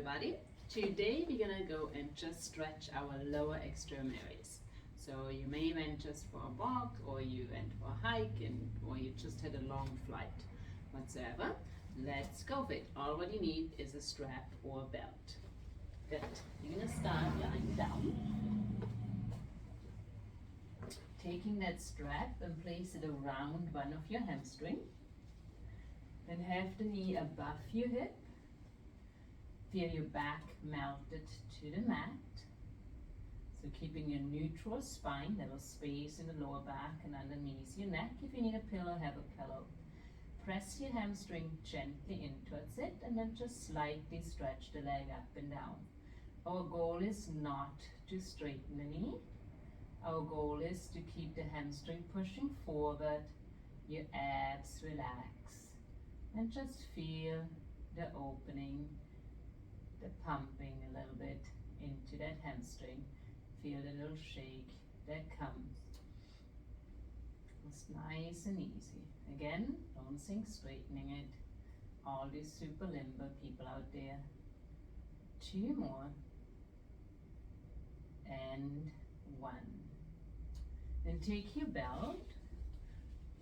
everybody. Today we're gonna go and just stretch our lower extremities. So you may went just for a walk, or you went for a hike, or you just had a long flight, whatsoever. Let's go with it. All what you need is a strap or a belt. Good. You're gonna start lying down. Taking that strap and place it around one of your hamstring. Then have the knee above your hip. Feel your back melted to the mat. So keeping your neutral spine, little space in the lower back and underneath your neck. If you need a pillow, have a pillow. Press your hamstring gently in towards it and then just slightly stretch the leg up and down. Our goal is not to straighten the knee. Our goal is to keep the hamstring pushing forward, your abs relax, and just feel the opening, the pumping a little bit into that hamstring. Feel the little shake that comes. It's nice and easy. Again, don't think straightening it. All these super limber people out there. 2 more. And 1. Then take your belt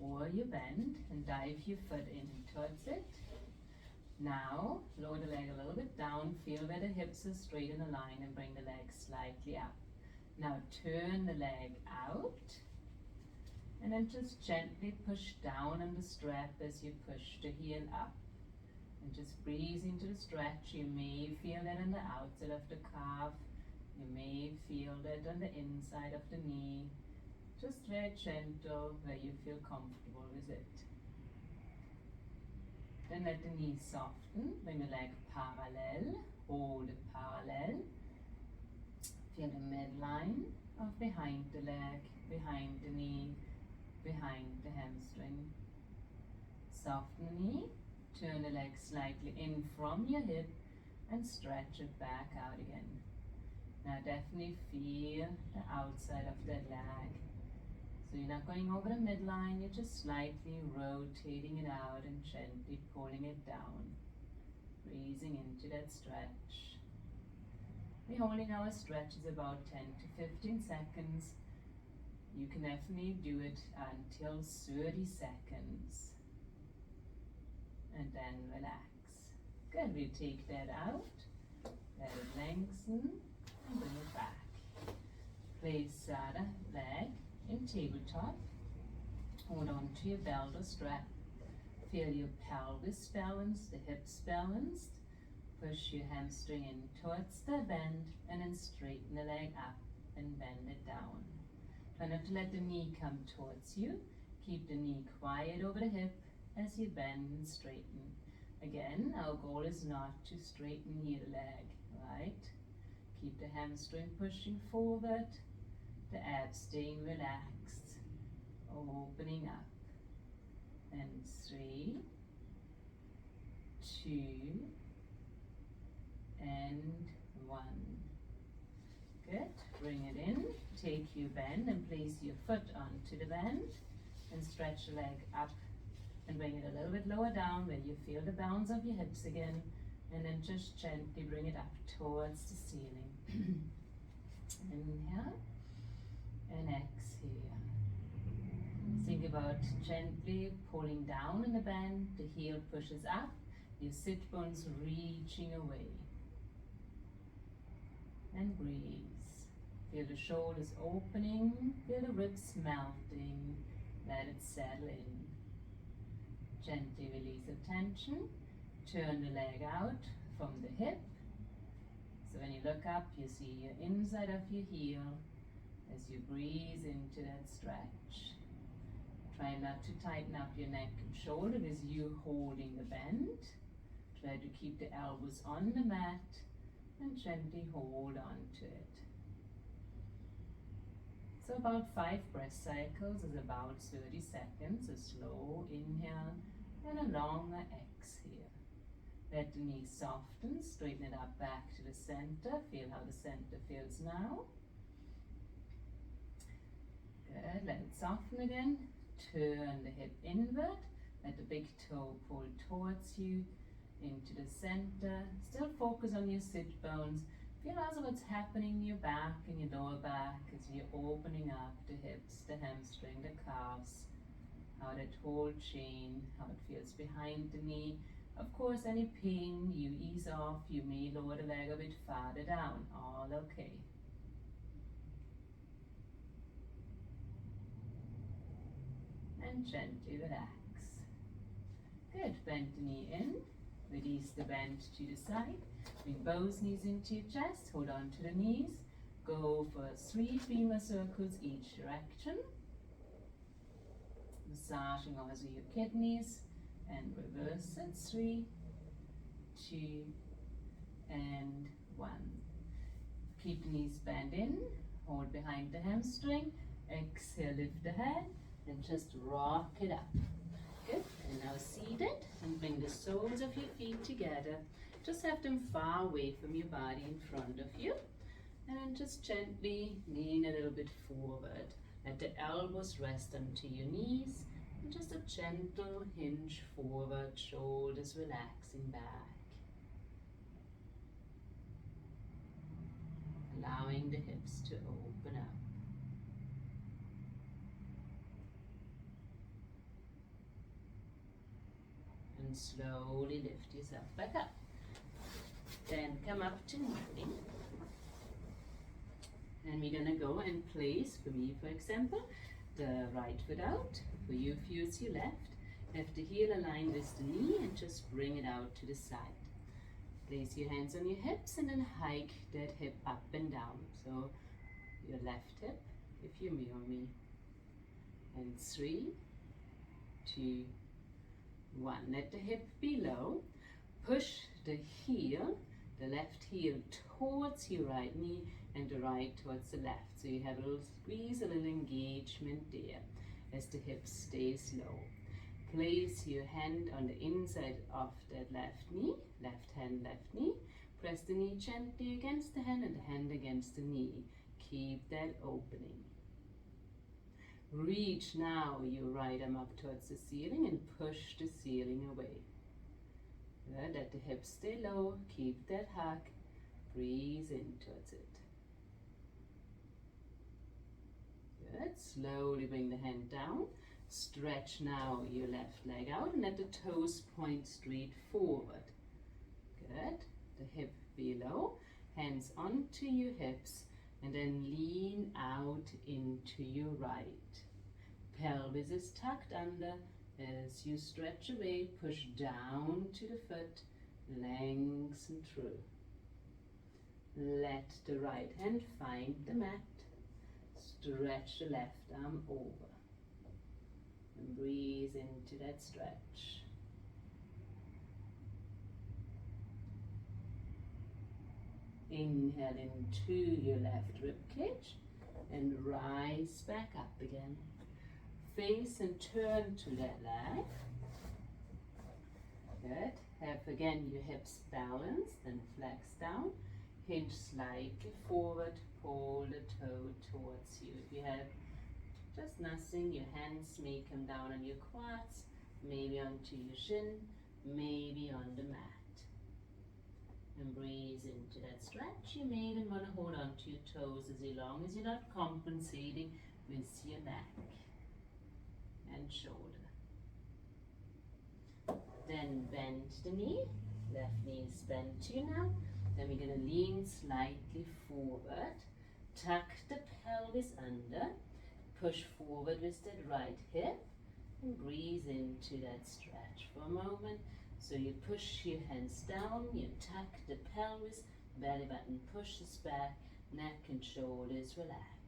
or your band and dive your foot in towards it. Now, lower the leg a little bit down, feel where the hips are straight in a line and bring the leg slightly up. Now turn the leg out and then just gently push down on the strap as you push the heel up. And just breathe into the stretch. You may feel that on the outside of the calf. You may feel that on the inside of the knee. Just very gentle where you feel comfortable with it. Then let the knee soften, bring the leg parallel, hold it parallel. Feel the midline of behind the leg, behind the knee, behind the hamstring. Soften the knee, turn the leg slightly in from your hip and stretch it back out again. Now definitely feel the outside of that leg. So you're not going over the midline, you're just slightly rotating it out and gently pulling it down. Breathing into that stretch. We're holding our stretches about 10 to 15 seconds. You can definitely do it until 30 seconds. And then relax. Good, we take that out, let it lengthen, and bring it back. Place the other leg in tabletop. Hold on to your belt or strap. Feel your pelvis balanced, the hips balanced. Push your hamstring in towards the bend and then straighten the leg up and bend it down. Try not to let the knee come towards you. Keep the knee quiet over the hip as you bend and straighten. Again, our goal is not to straighten here the leg, right? Keep the hamstring pushing forward, the abs staying relaxed, opening up. And 3, 2, and 1. Good. Bring it in. Take your bend and place your foot onto the bend and stretch the leg up and bring it a little bit lower down where you feel the bounce of your hips again, and then just gently bring it up towards the ceiling. Inhale and exhale. Think about gently pulling down in the bend, the heel pushes up, your sit bones reaching away. And breathe. Feel the shoulders opening, feel the ribs melting, let it settle in. Gently release the tension, turn the leg out from the hip. So when you look up, you see your inside of your heel as you breathe into that stretch. Try not to tighten up your neck and shoulder with you holding the bend. Try to keep the elbows on the mat and gently hold on to it. So about 5 breath cycles is about 30 seconds. A slow inhale and a longer exhale. Let the knee soften, straighten it up back to the center. Feel how the center feels now. Good, let it soften again. Turn the hip inward. Let the big toe pull towards you. into the center. Still focus on your sit bones. Feel also what's happening in your back and your lower back as you're opening up the hips, the hamstring, the calves, how that whole chain, how it feels behind the knee. Of course, any pain, you ease off, you may lower the leg a bit farther down, all okay. And gently relax. Good, bend the knee in, release the bend to the side, bring both knees into your chest, hold on to the knees, go for 3 femur circles each direction, massaging also your kidneys, and reverse it, 3, 2, and 1. Keep the knees bent in, hold behind the hamstring, exhale, lift the head, and just rock it up. Good, and now seated, and bring the soles of your feet together. Just have them far away from your body in front of you. And then just gently lean a little bit forward. Let the elbows rest onto your knees. And just a gentle hinge forward, shoulders relaxing back. Allowing the hips to open up. And slowly lift yourself back up. Then come up to kneeling. And we're gonna go and place, for me for example, the right foot out. For you, if you use your left, have the heel aligned with the knee and just bring it out to the side. Place your hands on your hips and then hike that hip up and down. So your left hip, if you mirror me. And 3, 2, 1. Let the hip be low. Push the heel, the left heel towards your right knee and the right towards the left. So you have a little squeeze, a little engagement there as the hip stays low. Place your hand on the inside of that left knee, left hand, left knee. Press the knee gently against the hand and the hand against the knee. Keep that opening. Reach now your right arm up towards the ceiling and push the ceiling away. Good. Let the hips stay low. Keep that hug. Breathe in towards it. Good. Slowly bring the hand down. Stretch now your left leg out and let the toes point straight forward. Good. The hip below. Hands onto your hips and then lean out into your right. Pelvis is tucked under. As you stretch away, push down to the foot, lengthen through. Let the right hand find the mat. Stretch the left arm over. And breathe into that stretch. Inhale into your left rib cage and rise back up again. Face and turn to that leg. Good. Have again your hips balanced and flex down. Hinge slightly forward. Pull the toe towards you. If you have just nothing, your hands may come down on your quads, maybe onto your shin, maybe on the mat. And breathe into that stretch. You may even want to hold on to your toes as long as you're not compensating with your neck and shoulder. Then bend the knee. Left knee is bent to you now. Then we're going to lean slightly forward. Tuck the pelvis under. Push forward with that right hip. And breathe into that stretch for a moment. So you push your hands down. You tuck the pelvis. Belly button pushes back. Neck and shoulders relax.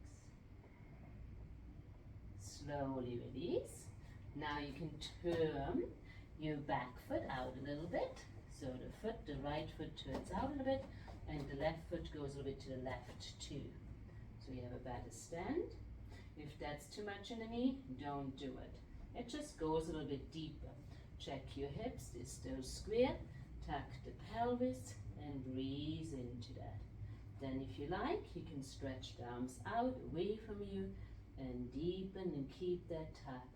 Slowly release. Now you can turn your back foot out a little bit. So the right foot turns out a little bit and the left foot goes a little bit to the left too. So you have a better stand. If that's too much in the knee, don't do it. It just goes a little bit deeper. Check your hips, they're still square. Tuck the pelvis and breathe into that. Then if you like, you can stretch the arms out away from you and deepen and keep that tuck.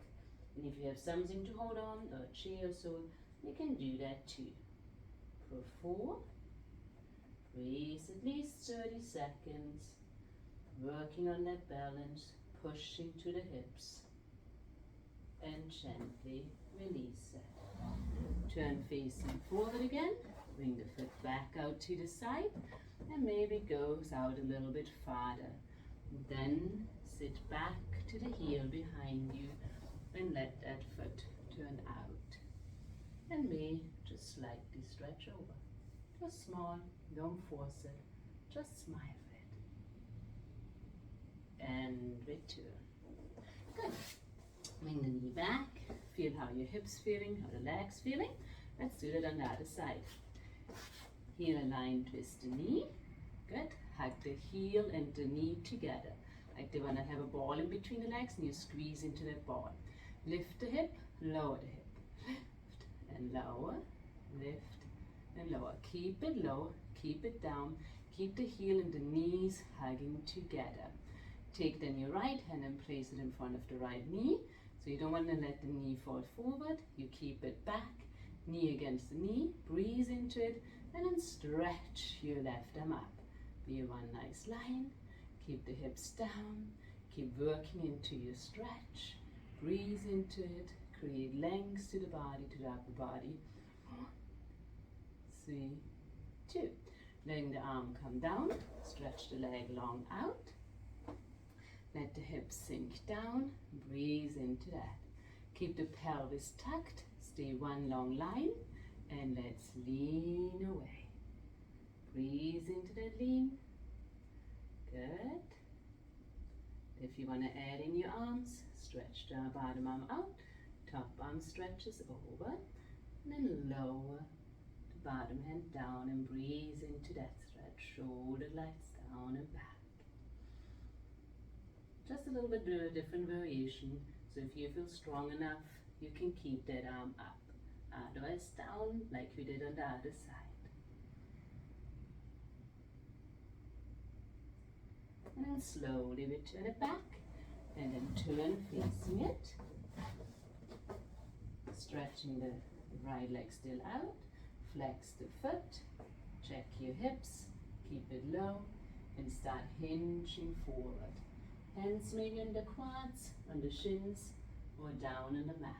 And if you have something to hold on, or a chair or so, you can do that too. for 4. Breathe at least 30 seconds. Working on that balance, pushing to the hips. And gently release it. Turn facing forward again. Bring the foot back out to the side. And maybe goes out a little bit farther. Then sit back to the heel behind you and let that foot turn out. And may just slightly stretch over. Just small, don't force it, just smile for it. And return. Good. Bring the knee back. Feel how your hips feeling, how the legs feeling. Let's do that on the other side. Heel align, twist the knee. Good. Hug the heel and the knee together. Like they want to have a ball in between the legs and you squeeze into that ball. Lift the hip, lower the hip. Lift and lower, lift and lower. Keep it low, keep it down. Keep the heel and the knees hugging together. Take then your right hand and place it in front of the right knee. So you don't want to let the knee fall forward. You keep it back, knee against the knee. Breathe into it and then stretch your left arm up. Be one nice line. Keep the hips down. Keep working into your stretch. Breathe into it. Create length to the body, to the upper body. 4, 3, 2. Letting the arm come down. Stretch the leg long out. Let the hips sink down. Breathe into that. Keep the pelvis tucked. Stay one long line. And let's lean away. Breathe into that lean. Good. If you want to add in your arms, stretch the bottom arm out. Top arm stretches over. And then lower the bottom hand down and breathe into that stretch. Shoulder lights down and back. Just a little bit of a different variation. So if you feel strong enough, you can keep that arm up. Otherwise down like we did on the other side. And then slowly return it back. And then turn facing it. Stretching the right leg still out. Flex the foot. Check your hips. Keep it low. And start hinging forward. Hands maybe on the quads, on the shins, or down on the mat.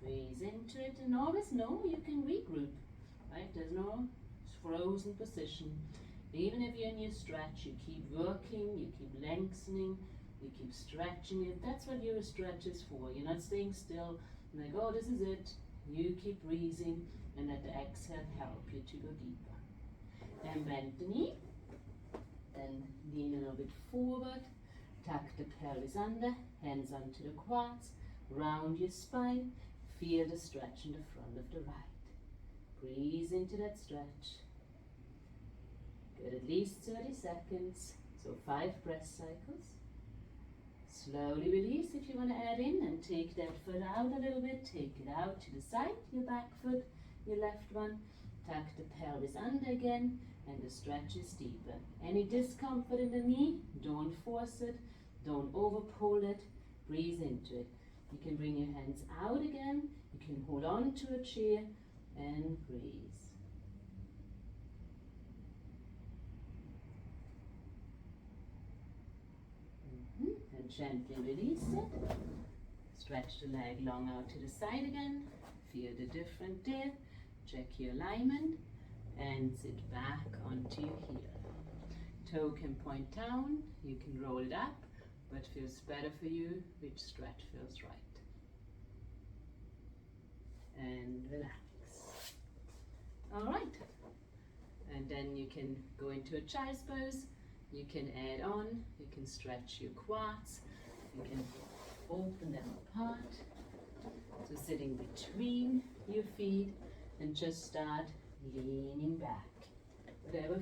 Breathe into it and always know you can regroup, right? There's no frozen position. Even if you're in your stretch, you keep working, you keep lengthening, you keep stretching it. That's what your stretch is for. You're not staying still and like, oh, this is it. You keep breathing and let the exhale help you to go deeper. Then bend the knee, then lean a little bit forward. Tuck the pelvis under, hands onto the quads, round your spine, feel the stretch in the front of the right. Breathe into that stretch. Good, at least 30 seconds, so 5 breath cycles. Slowly release if you want to add in and take that foot out a little bit, take it out to the side, your back foot, your left one. Tuck the pelvis under again and the stretch is deeper. Any discomfort in the knee, don't force it. Don't over pull it, breathe into it. You can bring your hands out again, you can hold on to a chair and breathe. And gently release it. Stretch the leg long out to the side again. Feel the difference there. Check your alignment and sit back onto your heel. Toe can point down, you can roll it up. What feels better for you, which stretch feels right. And relax. All right. And then you can go into a child's pose. You can add on, you can stretch your quads. You can open them apart. So sitting between your feet and just start leaning back. Whatever